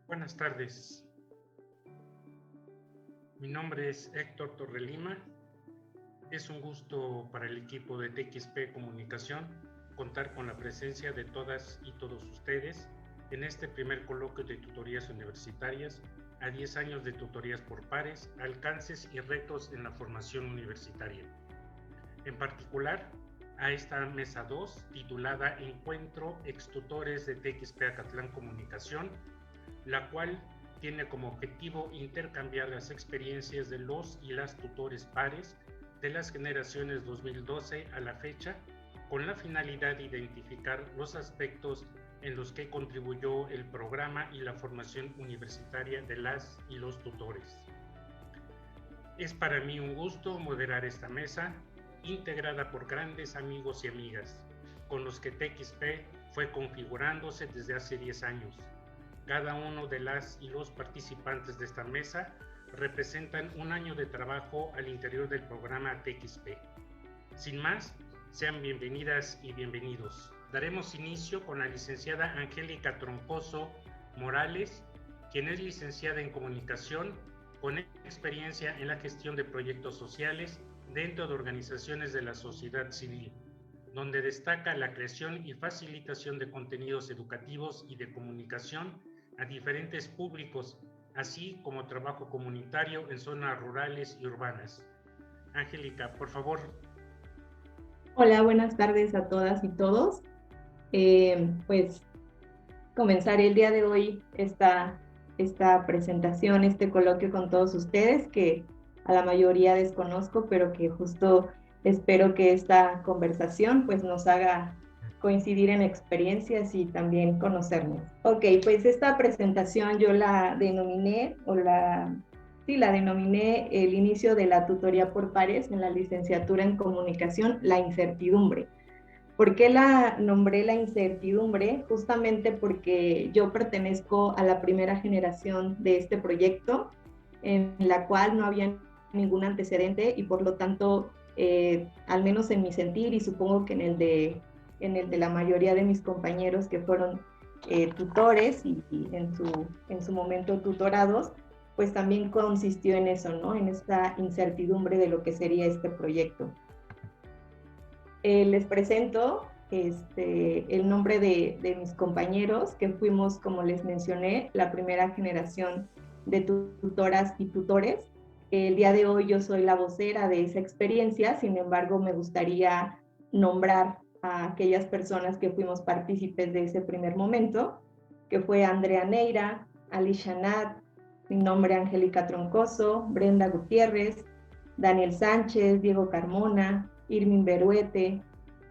Buenas tardes. Mi nombre es Héctor Torrelima. Es un gusto para el equipo de TXP Comunicación contar con la presencia de todas y todos ustedes en este primer coloquio de tutorías universitarias a 10 años de tutorías por pares, alcances y retos en la formación universitaria. En particular, a esta mesa 2 titulada Encuentro Extutores de TXP Acatlán Comunicación, la cual tiene como objetivo intercambiar las experiencias de los y las tutores pares de las generaciones 2012 a la fecha, con la finalidad de identificar los aspectos en los que contribuyó el programa y la formación universitaria de las y los tutores. Es para mí un gusto moderar esta mesa, integrada por grandes amigos y amigas, con los que TXP fue configurándose desde hace 10 años. Cada uno de las y los participantes de esta mesa representan un año de trabajo al interior del programa TXP. Sin más, sean bienvenidas y bienvenidos. Daremos inicio con la licenciada Angélica Troncoso Morales, quien es licenciada en Comunicación con experiencia en la gestión de proyectos sociales dentro de organizaciones de la sociedad civil, donde destaca la creación y facilitación de contenidos educativos y de comunicación a diferentes públicos, así como trabajo comunitario en zonas rurales y urbanas. Angélica, por favor. Hola, buenas tardes a todas y todos. Pues comenzaré el día de hoy esta presentación, este coloquio con todos ustedes, que a la mayoría desconozco, pero que justo espero que esta conversación pues nos haga coincidir en experiencias y también conocernos. Ok, pues esta presentación yo la denominé el inicio de la tutoría por pares en la licenciatura en Comunicación, la incertidumbre. ¿Por qué la nombré la incertidumbre? Justamente porque yo pertenezco a la primera generación de este proyecto, en la cual no había ningún antecedente y por lo tanto, al menos en mi sentir y supongo que en el de la mayoría de mis compañeros que fueron tutores y en su momento tutorados, pues también consistió en eso, ¿no? En esta incertidumbre de lo que sería este proyecto. Les presento el nombre de mis compañeros, que fuimos, como les mencioné, la primera generación de tutoras y tutores. El día de hoy yo soy la vocera de esa experiencia, sin embargo me gustaría nombrar a aquellas personas que fuimos partícipes de ese primer momento, que fue Andrea Neira, Alicia Nat, mi nombre Angélica Troncoso, Brenda Gutiérrez, Daniel Sánchez, Diego Carmona, Irmin Beruete,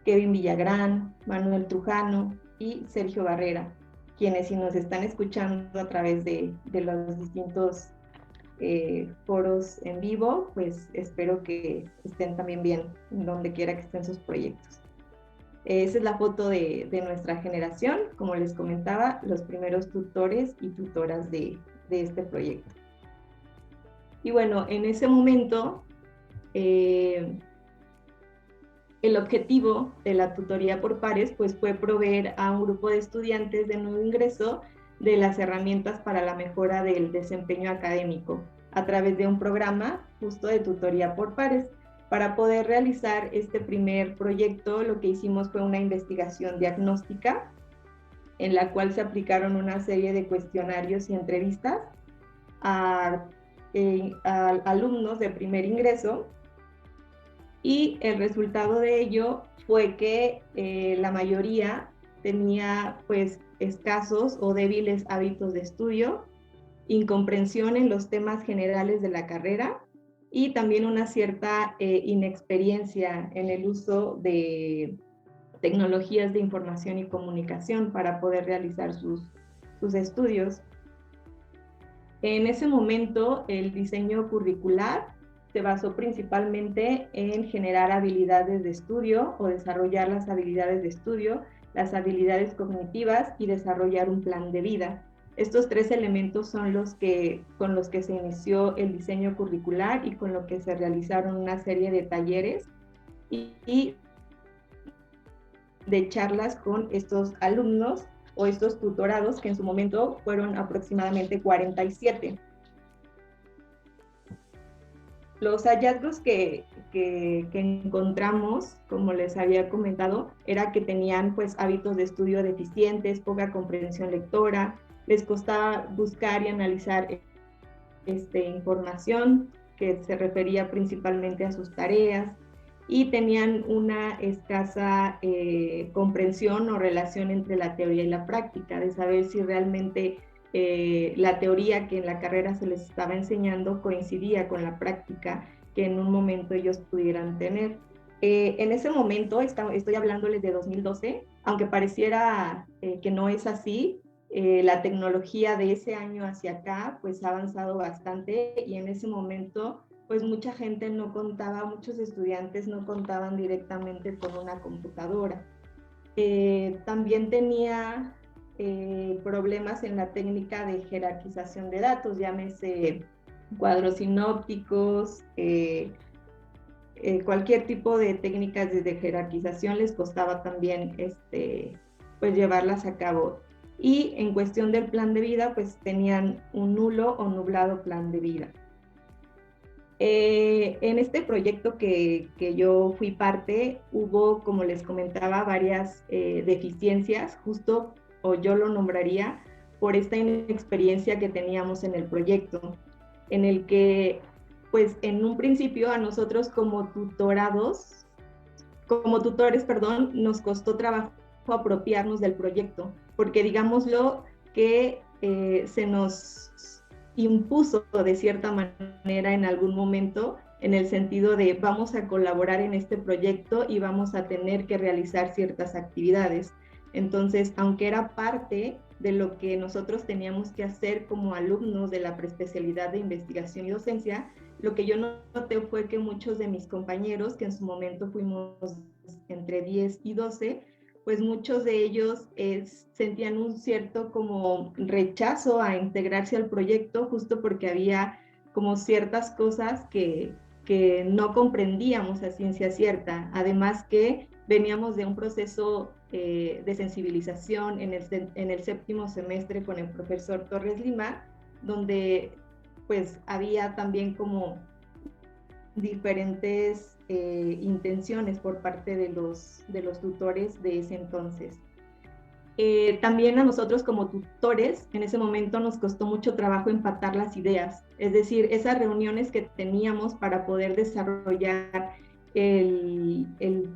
Kevin Villagrán, Manuel Trujano y Sergio Barrera, quienes si nos están escuchando a través de los distintos foros en vivo, pues espero que estén también bien en donde quiera que estén sus proyectos. Esa es la foto de nuestra generación, como les comentaba, los primeros tutores y tutoras de este proyecto. Y bueno, en ese momento, el objetivo de la tutoría por pares pues, fue proveer a un grupo de estudiantes de nuevo ingreso de las herramientas para la mejora del desempeño académico a través de un programa justo de tutoría por pares. Para poder realizar este primer proyecto, lo que hicimos fue una investigación diagnóstica en la cual se aplicaron una serie de cuestionarios y entrevistas a alumnos de primer ingreso, y el resultado de ello fue que la mayoría tenía pues escasos o débiles hábitos de estudio, incomprensión en los temas generales de la carrera y también una cierta inexperiencia en el uso de tecnologías de información y comunicación para poder realizar sus estudios. En ese momento, el diseño curricular se basó principalmente en generar habilidades de estudio o desarrollar las habilidades de estudio, las habilidades cognitivas y desarrollar un plan de vida. Estos tres elementos son con los que se inició el diseño curricular y con lo que se realizaron una serie de talleres y de charlas con estos alumnos o estos tutorados, que en su momento fueron aproximadamente 47. Los hallazgos que encontramos, como les había comentado, era que tenían pues hábitos de estudio deficientes, poca comprensión lectora, les costaba buscar y analizar información que se refería principalmente a sus tareas, y tenían una escasa comprensión o relación entre la teoría y la práctica, de saber si realmente la teoría que en la carrera se les estaba enseñando coincidía con la práctica que en un momento ellos pudieran tener. En ese momento, estoy hablándoles de 2012, aunque pareciera que no es así, la tecnología de ese año hacia acá pues ha avanzado bastante, y en ese momento pues mucha gente no contaba, muchos estudiantes no contaban directamente con una computadora. También tenía problemas en la técnica de jerarquización de datos, llámese cuadros sinópticos, cualquier tipo de técnicas de jerarquización les costaba también pues llevarlas a cabo. Y en cuestión del plan de vida, pues tenían un nulo o nublado plan de vida. En este proyecto que yo fui parte, hubo, como les comentaba, varias deficiencias, justo, o yo lo nombraría, por esta inexperiencia que teníamos en el proyecto, en el que, pues, en un principio a nosotros como tutores, nos costó trabajo apropiarnos del proyecto, porque digámoslo que se nos impuso de cierta manera en algún momento, en el sentido de vamos a colaborar en este proyecto y vamos a tener que realizar ciertas actividades. Entonces, aunque era parte de lo que nosotros teníamos que hacer como alumnos de la preespecialidad de investigación y docencia, lo que yo noté fue que muchos de mis compañeros, que en su momento fuimos entre 10 y 12, pues muchos de ellos sentían un cierto como rechazo a integrarse al proyecto, justo porque había como ciertas cosas que no comprendíamos a ciencia cierta. Además que veníamos de un proceso de sensibilización en el séptimo semestre con el profesor Torres Lima, donde pues había también como diferentes intenciones por parte de los tutores de ese entonces. También a nosotros como tutores, en ese momento nos costó mucho trabajo empatar las ideas, es decir, esas reuniones que teníamos para poder desarrollar el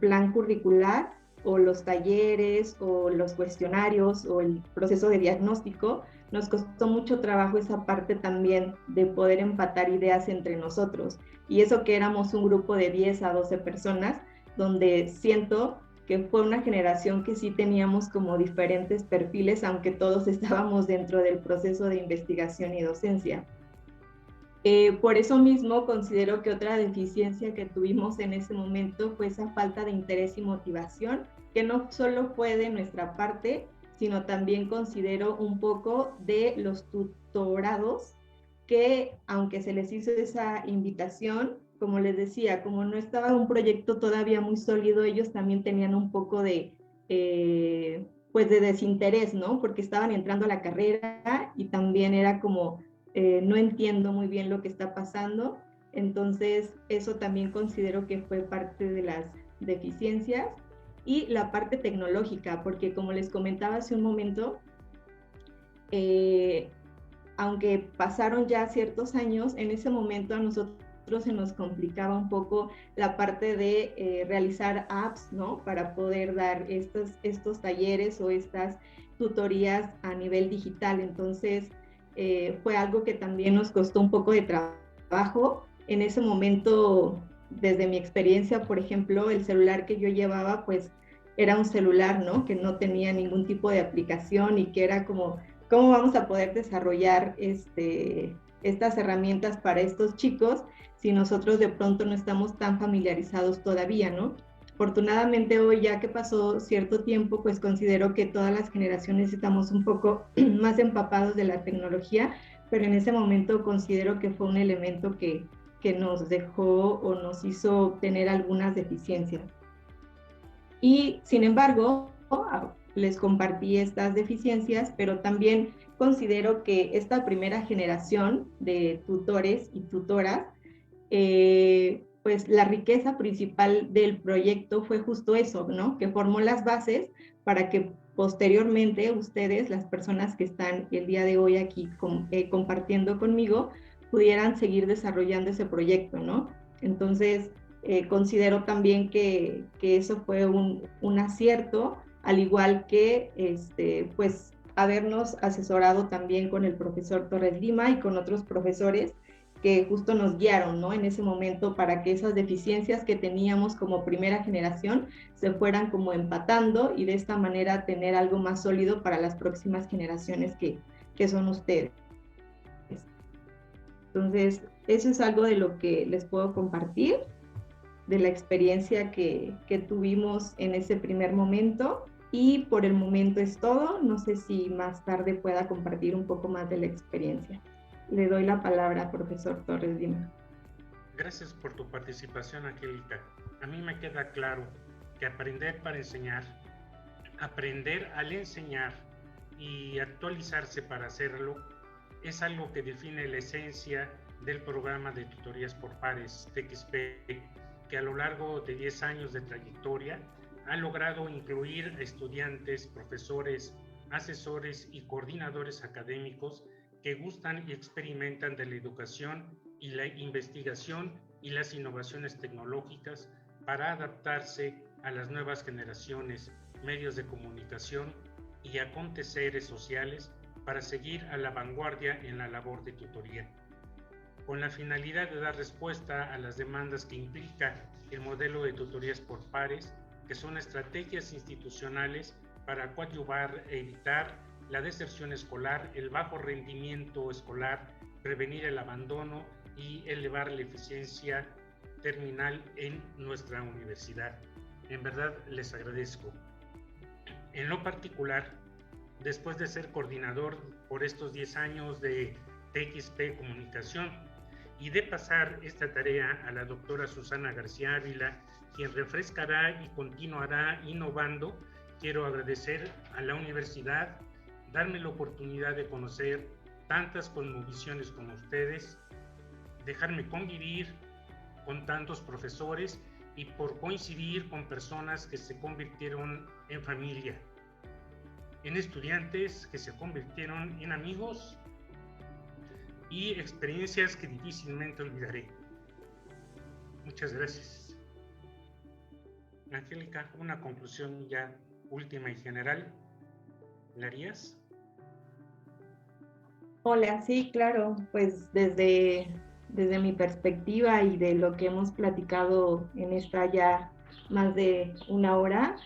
plan curricular, o los talleres, o los cuestionarios, o el proceso de diagnóstico, nos costó mucho trabajo esa parte también de poder empatar ideas entre nosotros. Y eso que éramos un grupo de 10 a 12 personas, donde siento que fue una generación que sí teníamos como diferentes perfiles, aunque todos estábamos dentro del proceso de investigación y docencia. Por eso mismo considero que otra deficiencia que tuvimos en ese momento fue esa falta de interés y motivación, que no solo fue de nuestra parte, sino también considero un poco de los tutorados, que aunque se les hizo esa invitación, como les decía, como no estaba un proyecto todavía muy sólido, ellos también tenían un poco de, pues de desinterés, ¿no? Porque estaban entrando a la carrera y también era como, no entiendo muy bien lo que está pasando. Entonces, eso también considero que fue parte de las deficiencias. Y la parte tecnológica, porque como les comentaba hace un momento, aunque pasaron ya ciertos años, en ese momento a nosotros se nos complicaba un poco la parte de realizar apps, ¿no? Para poder dar estos talleres o estas tutorías a nivel digital. Entonces, fue algo que también nos costó un poco de trabajo. En ese momento, desde mi experiencia, por ejemplo, el celular que yo llevaba, pues era un celular, ¿no? Que no tenía ningún tipo de aplicación, y que era como, ¿cómo vamos a poder desarrollar estas herramientas para estos chicos si nosotros de pronto no estamos tan familiarizados todavía, ¿no? Afortunadamente hoy, ya que pasó cierto tiempo, pues considero que todas las generaciones estamos un poco más empapados de la tecnología, pero en ese momento considero que fue un elemento que nos dejó o nos hizo tener algunas deficiencias. Y sin embargo, les compartí estas deficiencias, pero también considero que esta primera generación de tutores y tutoras, pues la riqueza principal del proyecto fue justo eso, ¿no? Que formó las bases para que posteriormente ustedes, las personas que están el día de hoy aquí compartiendo conmigo, pudieran seguir desarrollando ese proyecto, ¿no? Entonces, considero también que eso fue un acierto, al igual que pues habernos asesorado también con el profesor Torres Lima y con otros profesores que justo nos guiaron, ¿no? En ese momento para que esas deficiencias que teníamos como primera generación se fueran como empatando y de esta manera tener algo más sólido para las próximas generaciones que son ustedes. Entonces, eso es algo de lo que les puedo compartir, de la experiencia que tuvimos en ese primer momento. Y por el momento es todo. No sé si más tarde pueda compartir un poco más de la experiencia. Le doy la palabra, profesor Torres Lima. Gracias por tu participación, Angélica. A mí me queda claro que aprender para enseñar, aprender al enseñar y actualizarse para hacerlo es algo que define la esencia del programa de tutorías por pares TXP, que a lo largo de 10 años de trayectoria ha logrado incluir estudiantes, profesores, asesores y coordinadores académicos que gustan y experimentan de la educación y la investigación y las innovaciones tecnológicas para adaptarse a las nuevas generaciones, medios de comunicación y aconteceres sociales para seguir a la vanguardia en la labor de tutoría, con la finalidad de dar respuesta a las demandas que implica el modelo de tutorías por pares, que son estrategias institucionales para coadyuvar e evitar la deserción escolar, el bajo rendimiento escolar, prevenir el abandono y elevar la eficiencia terminal en nuestra universidad. En verdad les agradezco. En lo particular, después de ser coordinador por estos 10 años de TXP Comunicación y de pasar esta tarea a la doctora Susana García Ávila, quien refrescará y continuará innovando, quiero agradecer a la universidad darme la oportunidad de conocer tantas cosmovisiones como ustedes, dejarme convivir con tantos profesores y por coincidir con personas que se convirtieron en familia, en estudiantes que se convirtieron en amigos y experiencias que difícilmente olvidaré. Muchas gracias. Angélica, una conclusión ya última y general, ¿la harías? Hola, sí, claro, pues desde mi perspectiva y de lo que hemos platicado en esta ya más de una hora,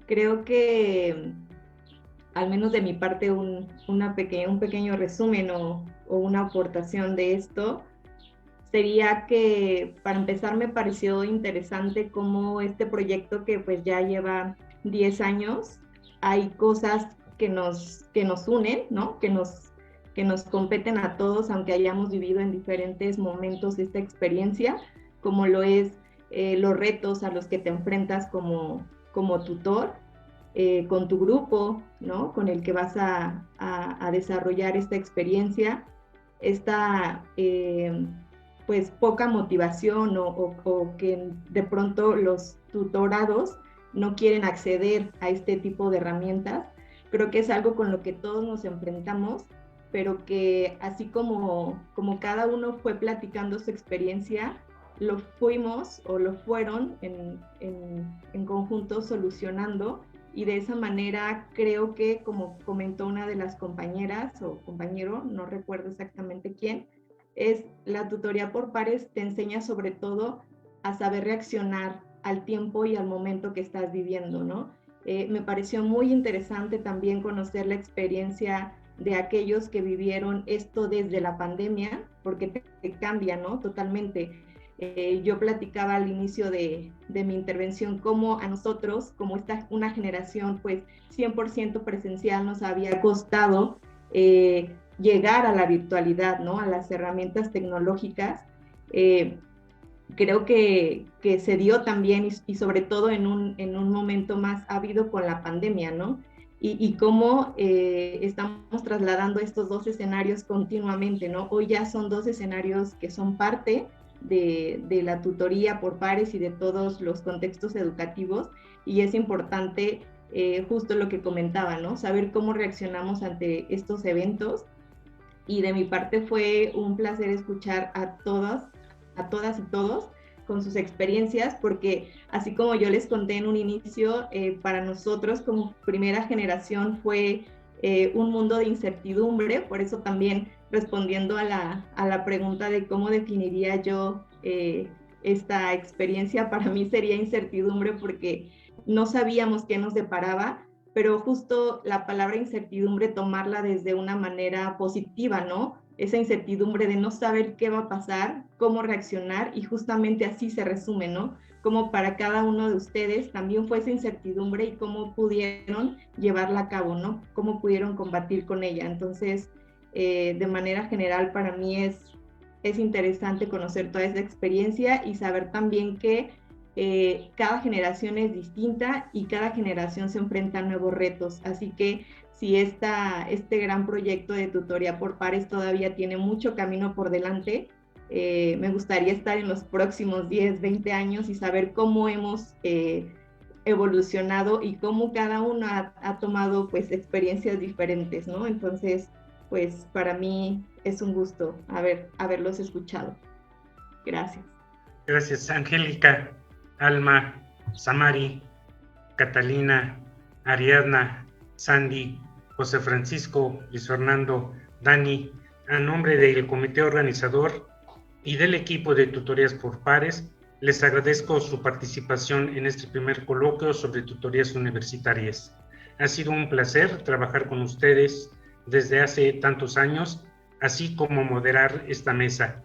creo que al menos de mi parte un pequeño resumen o una aportación de esto sería que para empezar me pareció interesante cómo este proyecto que pues ya lleva 10 años, hay cosas que nos unen, ¿no? Que nos competen a todos, aunque hayamos vivido en diferentes momentos esta experiencia, como lo es los retos a los que te enfrentas como tutor, con tu grupo, ¿no? Con el que vas a desarrollar esta experiencia, esta pues poca motivación o que de pronto los tutorados no quieren acceder a este tipo de herramientas. Creo que es algo con lo que todos nos enfrentamos, pero que así como cada uno fue platicando su experiencia, lo fuimos o lo fueron en conjunto solucionando, y de esa manera creo que, como comentó una de las compañeras o compañero, no recuerdo exactamente quién, es la tutoría por pares te enseña sobre todo a saber reaccionar al tiempo y al momento que estás viviendo, ¿no? Me pareció muy interesante también conocer la experiencia de aquellos que vivieron esto desde la pandemia, porque te cambia, ¿no? Totalmente. Yo platicaba al inicio de mi intervención cómo a nosotros, como una generación pues 100% presencial, nos había costado llegar a la virtualidad, ¿no? A las herramientas tecnológicas. creo que se dio también y sobre todo en un momento más ávido con la pandemia, ¿no? Y cómo estamos trasladando estos dos escenarios continuamente, ¿no? Hoy ya son dos escenarios que son parte de la tutoría por pares y de todos los contextos educativos, y es importante justo lo que comentaba, ¿no? Saber cómo reaccionamos ante estos eventos. Y de mi parte fue un placer escuchar a todas y todos con sus experiencias, porque así como yo les conté en un inicio, para nosotros como primera generación fue un mundo de incertidumbre. Por eso también, respondiendo a la pregunta de cómo definiría yo esta experiencia, para mí sería incertidumbre, porque no sabíamos qué nos deparaba, pero justo la palabra incertidumbre, tomarla desde una manera positiva, ¿no? Esa incertidumbre de no saber qué va a pasar, cómo reaccionar, y justamente así se resume, ¿no? Como para cada uno de ustedes también fue esa incertidumbre y cómo pudieron llevarla a cabo, ¿no? Cómo pudieron combatir con ella. Entonces, de manera general, para mí es interesante conocer toda esa experiencia y saber también que cada generación es distinta y cada generación se enfrenta a nuevos retos. Así que si este gran proyecto de tutoría por pares todavía tiene mucho camino por delante, me gustaría estar en los próximos 10, 20 años y saber cómo hemos evolucionado y cómo cada uno ha tomado pues experiencias diferentes, ¿no? Entonces, pues para mí es un gusto haberlos escuchado. Gracias. Gracias, Angélica, Alma, Samari, Catalina, Ariadna, Sandy, José Francisco, Luis Fernando, Dani. A nombre del comité organizador y del equipo de tutorías por pares, les agradezco su participación en este primer coloquio sobre tutorías universitarias. Ha sido un placer trabajar con ustedes desde hace tantos años, así como moderar esta mesa.